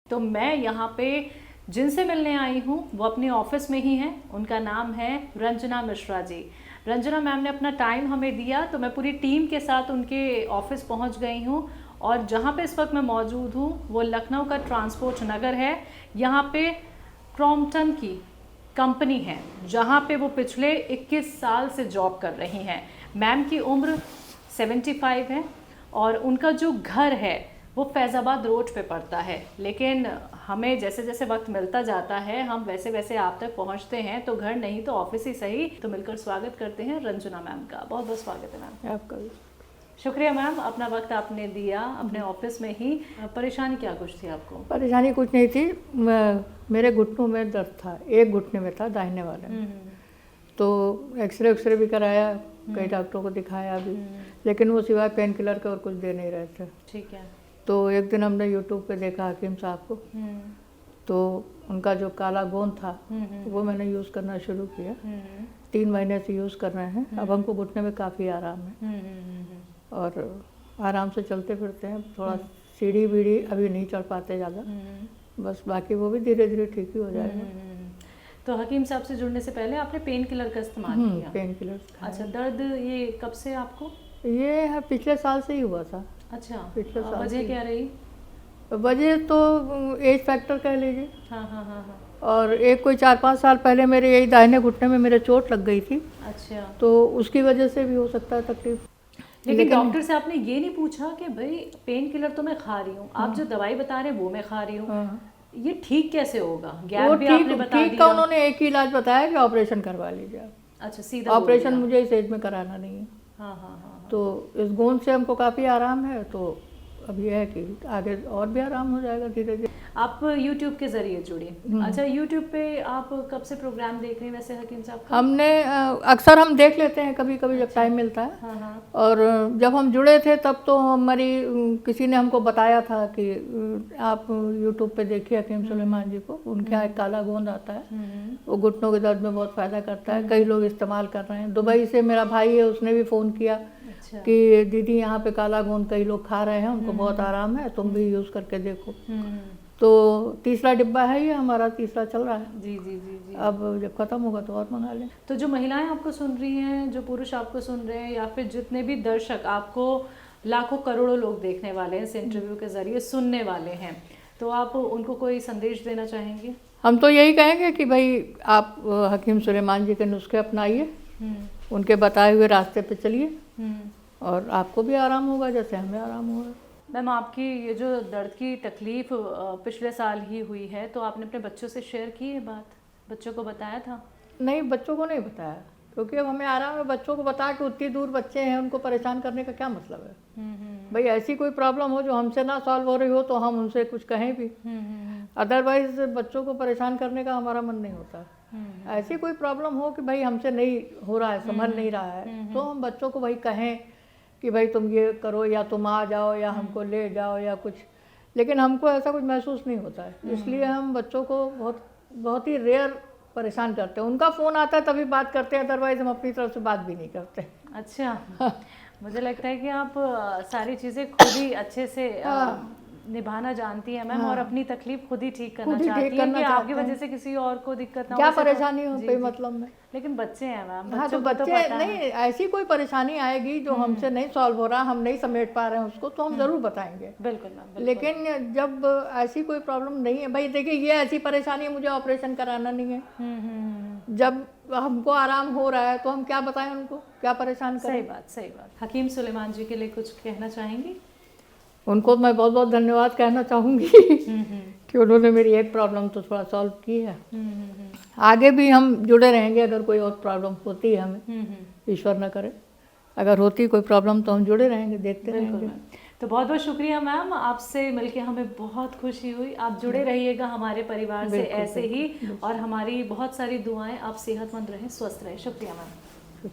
तो मैं यहाँ पे जिनसे मिलने आई हूँ वो अपने ऑफिस में ही हैं। उनका नाम है रंजना मिश्रा जी। रंजना मैम ने अपना टाइम हमें दिया तो मैं पूरी टीम के साथ उनके ऑफिस पहुँच गई हूँ। और जहाँ पे इस वक्त मैं मौजूद हूँ वो लखनऊ का ट्रांसपोर्ट नगर है। यहाँ पे क्रॉम्पटन की कंपनी है जहाँ पे वो पिछले 21 साल से जॉब कर रही हैं। मैम की उम्र 75 है और उनका जो घर है वो फैज़ाबाद रोड पे पड़ता है। लेकिन हमें जैसे जैसे वक्त मिलता जाता है हम वैसे वैसे आप तक पहुंचते हैं, तो घर नहीं तो ऑफिस ही सही। तो मिलकर स्वागत करते हैं रंजना मैम का। बहुत बहुत स्वागत है मैम आपका भी। शुक्रिया मैम, अपना वक्त आपने दिया अपने ऑफिस में ही। परेशानी क्या कुछ थी आपको? परेशानी कुछ नहीं थी, मेरे घुटनों में दर्द था, एक घुटने में था, दाहिने वाले में। तो एक्सरे भी कराया, कई डॉक्टरों को दिखाया भी, लेकिन वो सिवाय पेन किलर के और कुछ दे नहीं रहे थे। ठीक है। तो एक दिन हमने यूट्यूब पे देखा हकीम साहब को, तो उनका जो काला गोंद था वो मैंने यूज़ करना शुरू किया। 3 महीने से यूज़ कर रहे हैं। अब हमको घुटने में काफ़ी आराम है और आराम से चलते फिरते हैं। थोड़ा सीढ़ी बीढ़ी अभी नहीं चढ़ पाते ज़्यादा, बस बाकी वो भी धीरे धीरे ठीक ही हो जाएगा। तो हकीम साहब से जुड़ने से पहले आपने पेन किलर का इस्तेमाल किया? Pain killer. अच्छा, दर्द ये कब से आपको? ये पिछले साल से ही हुआ था। अच्छा, पिछले साल। वजह क्या रही? वजह तो एज फैक्टर कह लीजिए। हाँ। और एक कोई 4-5 साल पहले मेरे यही दाहिने घुटने में मेरे चोट लग गई थी। अच्छा। तो उसकी वजह से भी हो सकता है तकलीफ। लेकिन डॉक्टर से आपने ये नहीं पूछा कि भाई पेन किलर तो मैं खा रही हूँ, आप जो दवाई बता रहे हैं वो मैं खा रही हूँ, ये ठीक कैसे होगा? गैप भी आपने बता ठीक दिया। का उन्होंने एक ही इलाज बताया कि ऑपरेशन करवा लीजिए आप। अच्छा, सीधा ऑपरेशन मुझे इस एज में कराना नहीं है। हाँ। तो इस गोंद से हमको काफ़ी आराम है। तो अब यह है कि आगे और भी आराम हो जाएगा धीरे धीरे। आप YouTube के जरिए जुड़ी। अच्छा, YouTube पे आप कब से प्रोग्राम देख रहे हैं वैसे हकीम साहब का? हमने अक्सर हम देख लेते हैं कभी कभी जब टाइम मिलता है। हाँ। और जब हम जुड़े थे तब तो हमारी किसी ने हमको बताया था कि आप YouTube पे देखिए हकीम सुलेमान जी को, उनके यहाँ एक काला गोंद आता है, वो घुटनों के दर्द में बहुत फ़ायदा करता है। कई लोग इस्तेमाल कर रहे हैं। दुबई से मेरा भाई है, उसने भी फ़ोन किया कि दीदी यहाँ पे काला गोंद कई लोग खा रहे हैं, उनको बहुत आराम है, तुम भी यूज़ करके देखो। तो तीसरा डिब्बा है ये हमारा, तीसरा चल रहा है। जी। अब जब खत्म होगा तो और मंगा लें। तो जो महिलाएं आपको सुन रही हैं, जो पुरुष आपको सुन रहे हैं, या फिर जितने भी दर्शक आपको लाखों करोड़ों लोग देखने वाले हैं, इस इंटरव्यू के जरिए सुनने वाले हैं, तो आप उनको कोई संदेश देना चाहेंगे? हम तो यही कहेंगे कि भाई आप हकीम सुलेमान जी के नुस्खे अपनाइए, उनके बताए हुए रास्ते पे चलिए और आपको भी आराम होगा जैसे हमें आराम होगा। मैम, आपकी ये जो दर्द की तकलीफ पिछले साल ही हुई है, तो आपने अपने बच्चों से शेयर की है बात? बच्चों को बताया था? नहीं, बच्चों को नहीं बताया, क्योंकि अब हमें आराम है। बच्चों को बता के उतनी दूर बच्चे हैं, उनको परेशान करने का क्या मतलब है? भाई ऐसी कोई प्रॉब्लम हो जो हमसे ना सॉल्व हो रही हो तो हम उनसे कुछ कहें भी। अदरवाइज बच्चों को परेशान करने का हमारा मन नहीं होता। ऐसी कोई प्रॉब्लम हो कि भाई हमसे नहीं हो रहा है, संभल नहीं रहा है, तो हम बच्चों को भाई कहें कि भाई तुम ये करो या तुम आ जाओ या हमको ले जाओ या कुछ। लेकिन हमको ऐसा कुछ महसूस नहीं होता है, इसलिए हम बच्चों को बहुत ही रेयर परेशान करते हैं। उनका फ़ोन आता है तभी बात करते हैं, अदरवाइज हम अपनी तरफ से बात भी नहीं करते। अच्छा। मुझे लगता है कि आप सारी चीज़ें खुद ही अच्छे से निभाना जानती हैं मैम, और अपनी तकलीफ खुद ही ठीक करना चाहती हैं कि आपकी वजह से किसी और को दिक्कत ना हो। क्या परेशानी हो कोई मतलब में। लेकिन बच्चे हैं मैम। हाँ, तो बच्चे नहीं, ऐसी कोई परेशानी आएगी जो हमसे नहीं सॉल्व हो रहा, हम नहीं समेट पा रहे हैं उसको, तो हम ज़रूर बताएंगे। बिल्कुल मैम। लेकिन जब ऐसी कोई प्रॉब्लम नहीं है, भाई देखिए ये ऐसी परेशानी है, मुझे ऑपरेशन कराना नहीं है। जब हमको आराम हो रहा है तो हम क्या बताएं उनको, क्या परेशान करें? सही बात। हकीम सुलेमान जी के लिए कुछ कहना चाहेंगी? उनको मैं बहुत बहुत धन्यवाद कहना चाहूँगी कि उन्होंने मेरी एक प्रॉब्लम तो थोड़ा सॉल्व की है। आगे भी हम जुड़े रहेंगे, अगर कोई और प्रॉब्लम होती है हमें, ईश्वर न करे अगर होती कोई प्रॉब्लम तो हम जुड़े रहेंगे, देखते रहेंगे। तो बहुत बहुत शुक्रिया मैम, आपसे मिलके हमें बहुत खुशी हुई। आप जुड़े रहिएगा हमारे परिवार से ऐसे ही, और हमारी बहुत सारी दुआएं, आप सेहतमंद रहें, स्वस्थ रहें। शुक्रिया मैम।